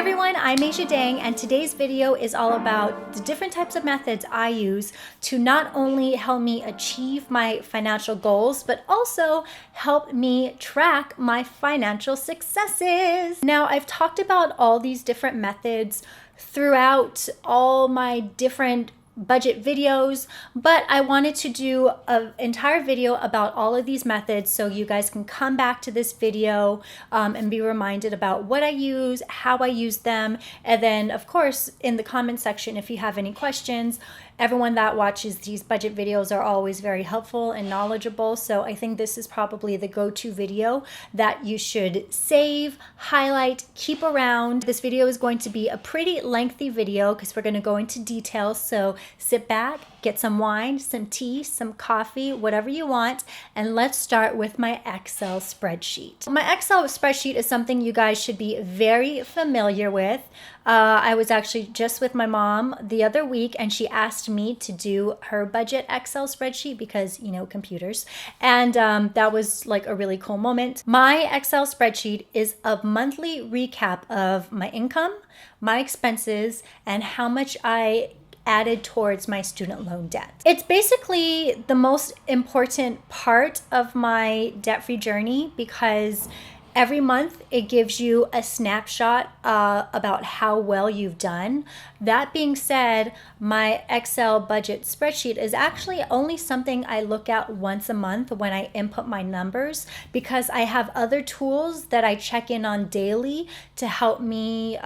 everyone, I'm Asia Dang, and today's video is all about the different types of methods I use to not only help me achieve my financial goals, but also help me track my financial successes. Now, I've talked about all these different methods throughout all my different budget videos, but I wanted to do an entire video about all of these methods so you guys can come back to this video and be reminded about what I use, how I use them, and then of course in the comment section if you have any questions. Everyone that watches these budget videos are always very helpful and knowledgeable, so I think this is probably the go-to video that you should save, highlight, keep around. This video is going to be a pretty lengthy video because we're going to go into details, so sit back, get some wine, some tea, some coffee, whatever you want, and let's start with my Excel spreadsheet. My Excel spreadsheet is something you guys should be very familiar with. I was actually just with my mom the other week and she asked me to do her budget Excel spreadsheet because, you know, computers. And that was like a really cool moment. My Excel spreadsheet is a monthly recap of my income, my expenses, and how much I added towards my student loan debt. It's basically the most important part of my debt-free journey because every month it gives you a snapshot about how well you've done. That being said, my Excel budget spreadsheet is actually only something I look at once a month when I input my numbers because I have other tools that I check in on daily to help me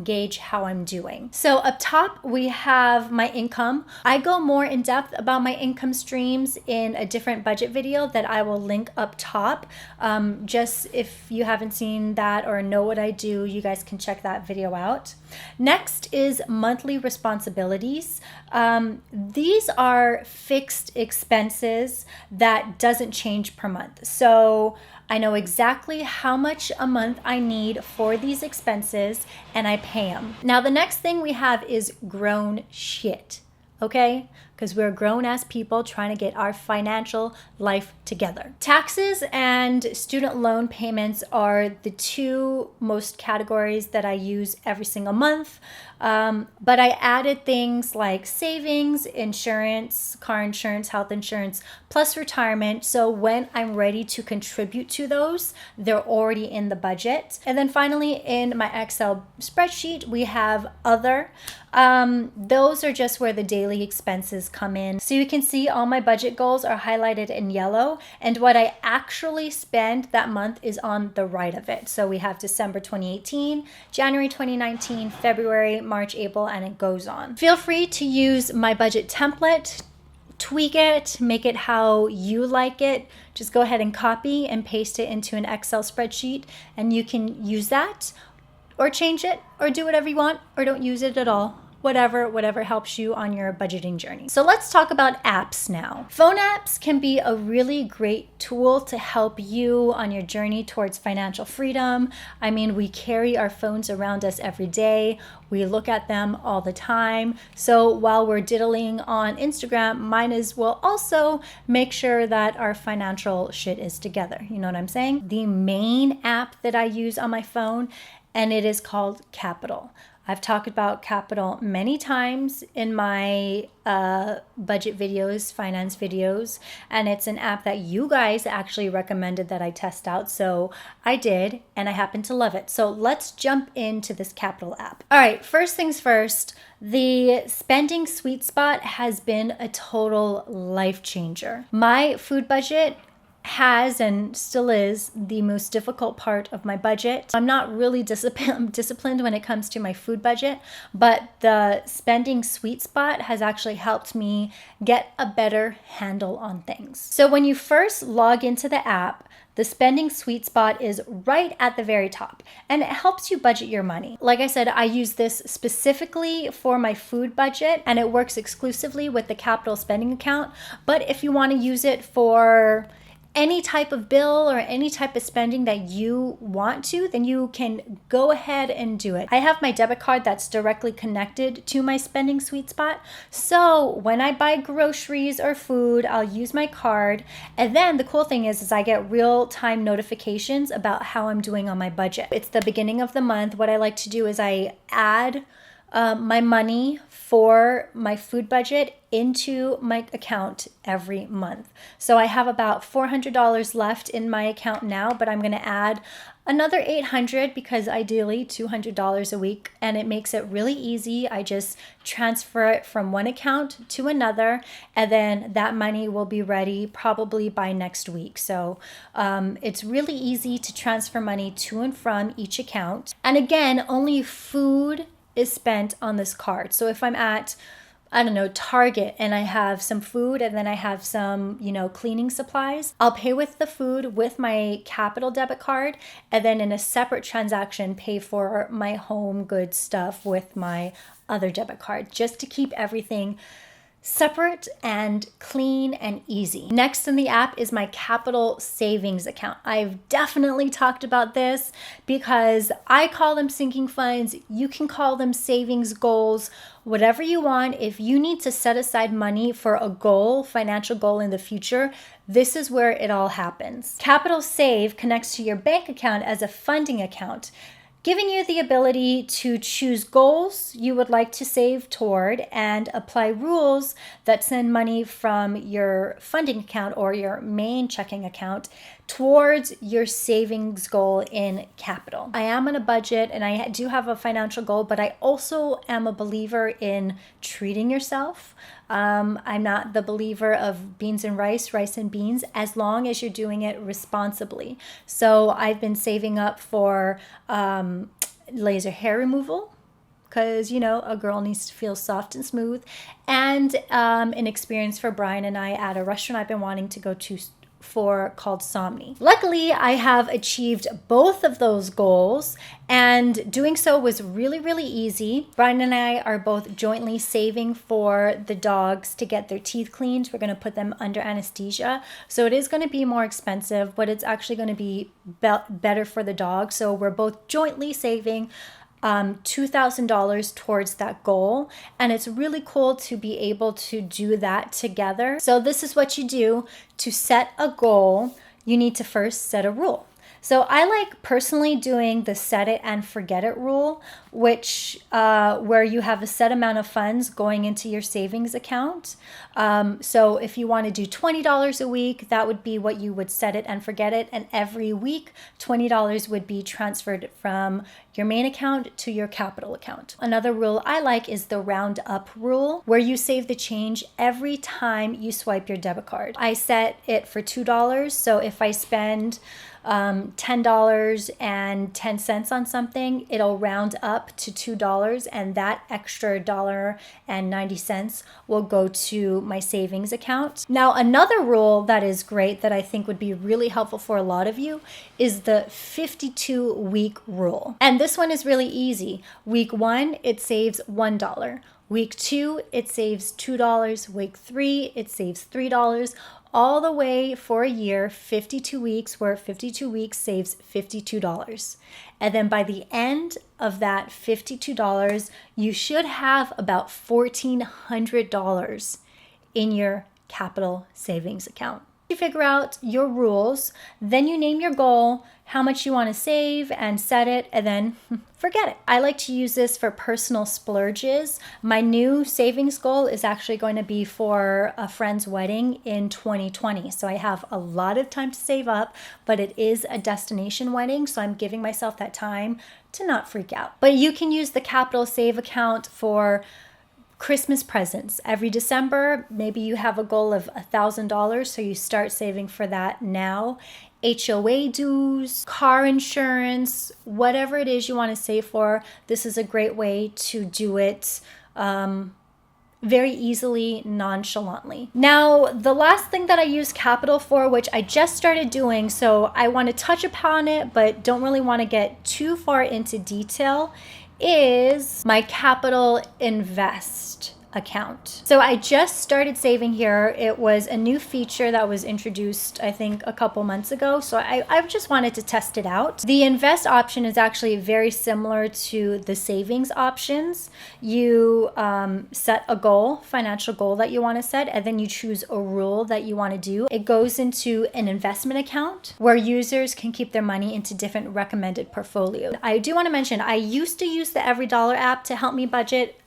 gauge how I'm doing. So up top we have my income. I go more in depth about my income streams in a different budget video that I will link up top. Just if you haven't seen that or know what I do, you guys can check that video out. Next is monthly responsibilities. These are fixed expenses that doesn't change per month. So I know exactly how much a month I need for these expenses and I pay them. Now the next thing we have is grown shit. Okay? Because we're grown-ass people trying to get our financial life together. Taxes and student loan payments are the two most categories that I use every single month. But I added things like savings, insurance, car insurance, health insurance, plus retirement. So when I'm ready to contribute to those, they're already in the budget. And then finally, in my Excel spreadsheet, we have other. Those are just where the daily expenses come in. So you can see all my budget goals are highlighted in yellow, and what I actually spend that month is on the right of it. So we have December 2018, January 2019, February, March, April, and it goes on. Feel free to use my budget template, tweak it, make it how you like it. Just go ahead and copy and paste it into an Excel spreadsheet, and you can use that or change it or do whatever you want or don't use it at all. Whatever helps you on your budgeting journey. So let's talk about apps now. Phone apps can be a really great tool to help you on your journey towards financial freedom. I mean, we carry our phones around us every day. We look at them all the time. So while we're diddling on Instagram, might as well also make sure that our financial shit is together. You know what I'm saying? The main app that I use on my phone, and it is called Qapital. I've talked about Qapital many times in my budget videos, finance videos, and it's an app that you guys actually recommended that I test out. So I did, and I happen to love it. So let's jump into this Qapital app. All right, first things first, the spending sweet spot has been a total life changer. My food budget has and still is the most difficult part of my budget. I'm not really disciplined when it comes to my food budget, but the spending sweet spot has actually helped me get a better handle on things. So when you first log into the app, the spending sweet spot is right at the very top, and it helps you budget your money. Like I said, I use this specifically for my food budget, and it works exclusively with the Qapital spending account. But if you want to use it for any type of bill or any type of spending that you want to, then you can go ahead and do it. I have my debit card that's directly connected to my spending sweet spot. So when I buy groceries or food, I'll use my card. And then the cool thing is I get real-time notifications about how I'm doing on my budget. It's the beginning of the month. What I like to do is I add my money for my food budget into my account every month. So I have about $400 left in my account now, but I'm going to add another $800 because ideally $200 a week, and it makes it really easy. I just transfer it from one account to another, and then that money will be ready probably by next week. So it's really easy to transfer money to and from each account. And again, only food is spent on this card. So if I'm at, I don't know, Target, and I have some food and then I have some, cleaning supplies, I'll pay with the food with my Qapital debit card, and then in a separate transaction pay for my home goods stuff with my other debit card, just to keep everything separate and clean and easy. Next in the app is my Qapital savings account. I've definitely talked about this because I call them sinking funds. You can call them savings goals, whatever you want. If you need to set aside money for a goal, financial goal in the future, this is where it all happens. Qapital Save connects to your bank account as a funding account, giving you the ability to choose goals you would like to save toward and apply rules that send money from your funding account or your main checking account towards your savings goal in Qapital. I am on a budget and I do have a financial goal, but I also am a believer in treating yourself. I'm not the believer of beans and rice and beans, as long as you're doing it responsibly. So I've been saving up for laser hair removal, because a girl needs to feel soft and smooth, and an experience for Brian and I at a restaurant I've been wanting to go to called Somni. Luckily, I have achieved both of those goals, and doing so was really, really easy. Brian and I are both jointly saving for the dogs to get their teeth cleaned. We're going to put them under anesthesia, so it is going to be more expensive, but it's actually going to be better for the dog. So we're both jointly saving $2,000 towards that goal, and it's really cool to be able to do that together. So this is what you do to set a goal. You need to first set a rule. So I like personally doing the set it and forget it rule, which where you have a set amount of funds going into your savings account. So if you want to do $20 a week, that would be what you would set it and forget it. And every week, $20 would be transferred from your main account to your Qapital account. Another rule I like is the round up rule, where you save the change every time you swipe your debit card. I set it for $2. So if I spend $10.10 on something, it'll round up to $2, and that extra $1.90 will go to my savings account. Now, another rule that is great that I think would be really helpful for a lot of you is the 52-week rule. And this one is really easy. Week 1, it saves $1. Week 2, it saves $2. Week 3, it saves $3. All the way for a year, 52 weeks, where 52 weeks saves $52. And then by the end of that $52, you should have about $1,400 in your Qapital savings account. You figure out your rules, then you name your goal, how much you want to save, and set it, and then forget it. I like to use this for personal splurges. My new savings goal is actually going to be for a friend's wedding in 2020. So I have a lot of time to save up, but it is a destination wedding, so I'm giving myself that time to not freak out. But you can use the Qapital Save account for Christmas presents. Every December, maybe you have a goal of $1,000, so you start saving for that now. HOA dues, car insurance, whatever it is you want to save for, this is a great way to do it very easily, nonchalantly. Now, the last thing that I use Qapital for, which I just started doing, so I want to touch upon it, but don't really want to get too far into detail, is my Qapital Invest account. So I just started saving here. It was a new feature that was introduced, I think, a couple months ago. So I just wanted to test it out. The invest option is actually very similar to the savings options. You set a goal, financial goal that you want to set, and then you choose a rule that you want to do. It goes into an investment account where users can keep their money into different recommended portfolios. I do want to mention, I used to use the EveryDollar app to help me budget,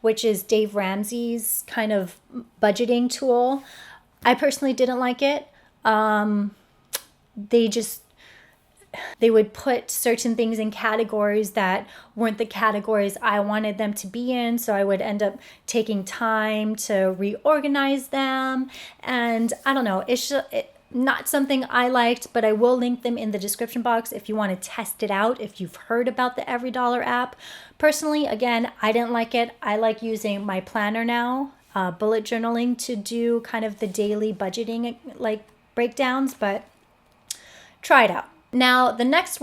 which is Dave Ramsey's kind of budgeting tool. I personally didn't like it. They would put certain things in categories that weren't the categories I wanted them to be in. So I would end up taking time to reorganize them. And I don't know, it's just, not something I liked, but I will link them in the description box if you want to test it out, if you've heard about the EveryDollar app. Personally, again, I didn't like it. I like using my planner now, bullet journaling, to do kind of the daily budgeting like breakdowns, but try it out. Now, the next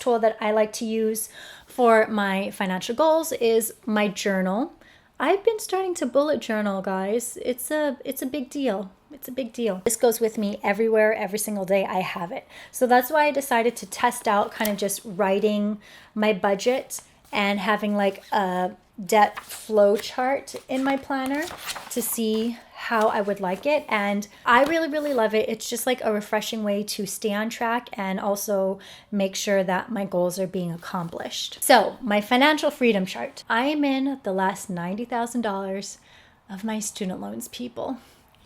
tool that I like to use for my financial goals is my journal. I've been starting to bullet journal, guys. It's a big deal. It's a big deal. This goes with me everywhere, every single day I have it. So that's why I decided to test out kind of just writing my budget and having like a debt flow chart in my planner to see how I would like it. And I really, really love it. It's just like a refreshing way to stay on track and also make sure that my goals are being accomplished. So my financial freedom chart. I am in the last $90,000 of my student loans, people.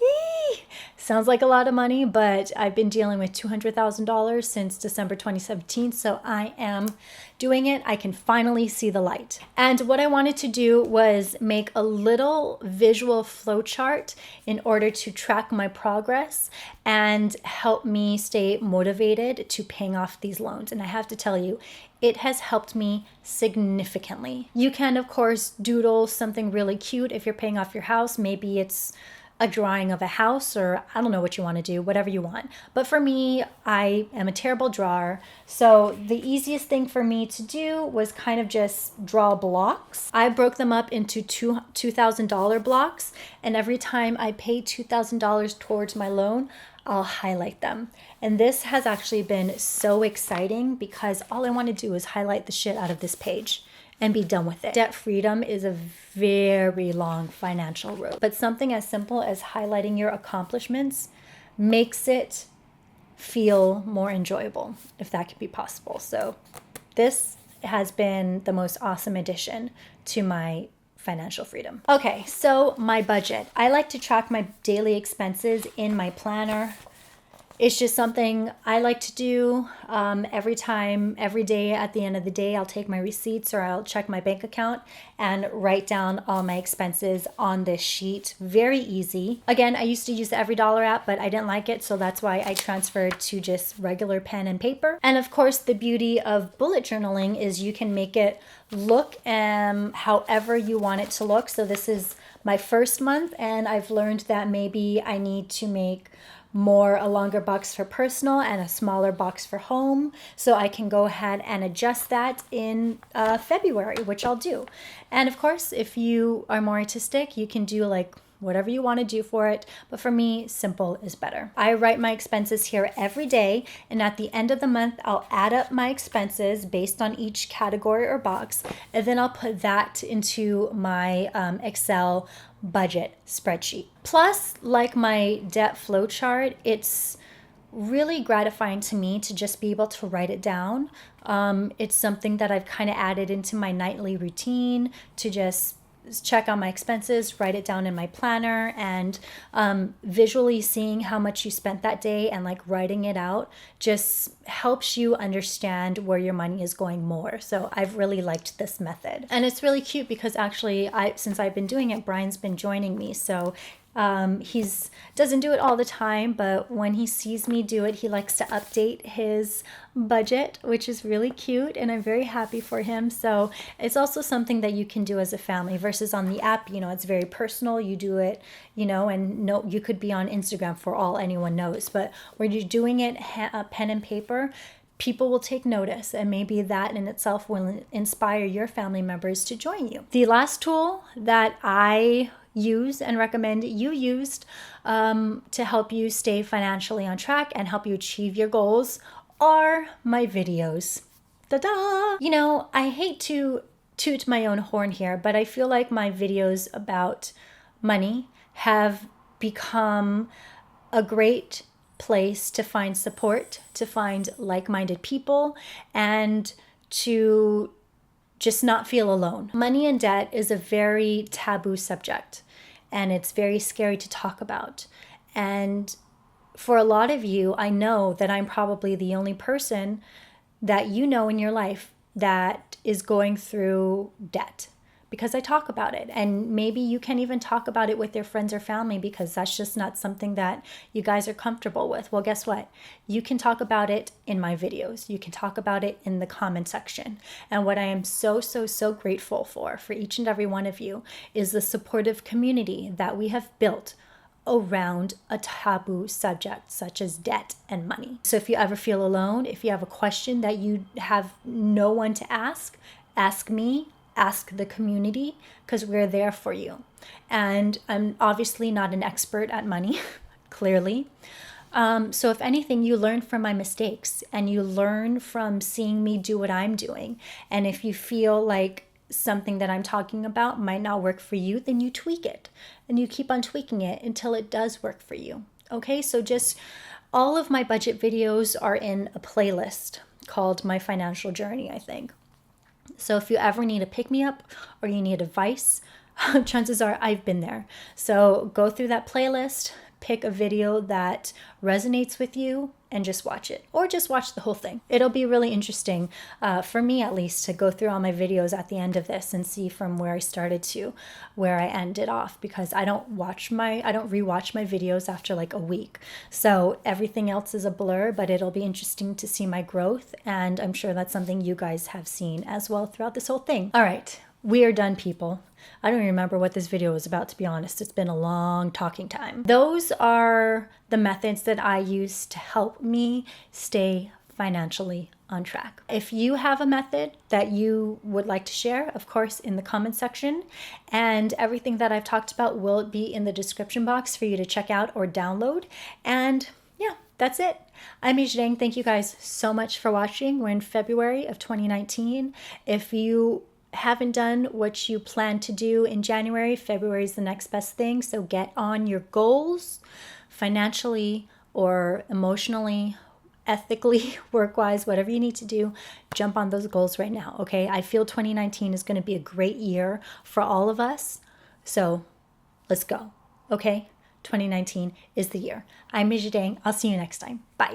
Yee! Sounds like a lot of money, but I've been dealing with $200,000 since December 2017, so I am doing it. I can finally see the light. And what I wanted to do was make a little visual flow chart in order to track my progress and help me stay motivated to paying off these loans. And I have to tell you, it has helped me significantly. You can, of course, doodle something really cute if you're paying off your house. Maybe it's a drawing of a house, or I don't know what you want to do, whatever you want. But for me, I am a terrible drawer. So the easiest thing for me to do was kind of just draw blocks. I broke them up into $2,000 blocks. And every time I pay $2,000 towards my loan, I'll highlight them. And this has actually been so exciting because all I want to do is highlight the shit out of this page and be done with it. Debt freedom is a very long financial road, but something as simple as highlighting your accomplishments makes it feel more enjoyable, if that could be possible. So this has been the most awesome addition to my financial freedom. Okay, so my budget. I like to track my daily expenses in my planner. It's just something I like to do every day. At the end of the day, I'll take my receipts or I'll check my bank account and write down all my expenses on this sheet. Very easy. Again, I used to use the EveryDollar app, but I didn't like it. So that's why I transferred to just regular pen and paper. And of course, the beauty of bullet journaling is you can make it look however you want it to look. So this is my first month, and I've learned that maybe I need to make a longer box for personal and a smaller box for home. So I can go ahead and adjust that in February, which I'll do. And of course, if you are more artistic, you can do like whatever you want to do for it. But for me, simple is better. I write my expenses here every day. And at the end of the month, I'll add up my expenses based on each category or box. And then I'll put that into my Excel budget spreadsheet. Plus, like my debt flow chart, it's really gratifying to me to just be able to write it down. It's something that I've kind of added into my nightly routine to just check on my expenses, write it down in my planner, and visually seeing how much you spent that day and like writing it out just helps you understand where your money is going more. So I've really liked this method. And it's really cute because actually since I've been doing it, Brian's been joining me. So he's doesn't do it all the time, but when he sees me do it, he likes to update his budget, which is really cute, and I'm very happy for him. So it's also something that you can do as a family versus on the app. You know, it's very personal. You do it, and no, you could be on Instagram for all anyone knows. But when you're doing it pen and paper, people will take notice, and maybe that in itself will inspire your family members to join you. The last tool that I use and recommend you used to help you stay financially on track and help you achieve your goals are my videos. Ta-da! You know, I hate to toot my own horn here, but I feel like my videos about money have become a great place to find support, to find like-minded people, and to just not feel alone. Money and debt is a very taboo subject, and it's very scary to talk about. And for a lot of you, I know that I'm probably the only person that you know in your life that is going through debt, because I talk about it. And maybe you can't even talk about it with your friends or family because that's just not something that you guys are comfortable with. Well, guess what? You can talk about it in my videos. You can talk about it in the comment section. And what I am so grateful for each and every one of you is the supportive community that we have built around a taboo subject such as debt and money. So if you ever feel alone, if you have a question that you have no one to ask me, ask the community, because we're there for you. And I'm obviously not an expert at money, clearly. So if anything, you learn from my mistakes and you learn from seeing me do what I'm doing. And if you feel like something that I'm talking about might not work for you, then you tweak it and you keep on tweaking it until it does work for you. Okay, so just all of my budget videos are in a playlist called My Financial Journey, I think. So if you ever need a pick-me-up or you need advice, chances are I've been there. So go through that playlist, pick a video that resonates with you, and just watch it, or just watch the whole thing. It'll be really interesting, for me at least, to go through all my videos at the end of this and see from where I started to where I ended off, because I don't rewatch my videos after like a week. So everything else is a blur, but it'll be interesting to see my growth, and I'm sure that's something you guys have seen as well throughout this whole thing. All right, we are done, people. I don't even remember what this video was about, to be honest. It's been a long talking time. Those are the methods that I use to help me stay financially on track. If you have a method that you would like to share, of course, in the comment section, and everything that I've talked about will be in the description box for you to check out or download. And yeah, that's it. I'm Yijing. Thank you guys so much for watching. We're in February of 2019. If you haven't done what you plan to do in January, February is the next best thing. So get on your goals financially or emotionally, ethically, work-wise, whatever you need to do, jump on those goals right now, okay? I feel 2019 is going to be a great year for all of us. So let's go, okay? 2019 is the year. I'm Mijidang. I'll see you next time. Bye.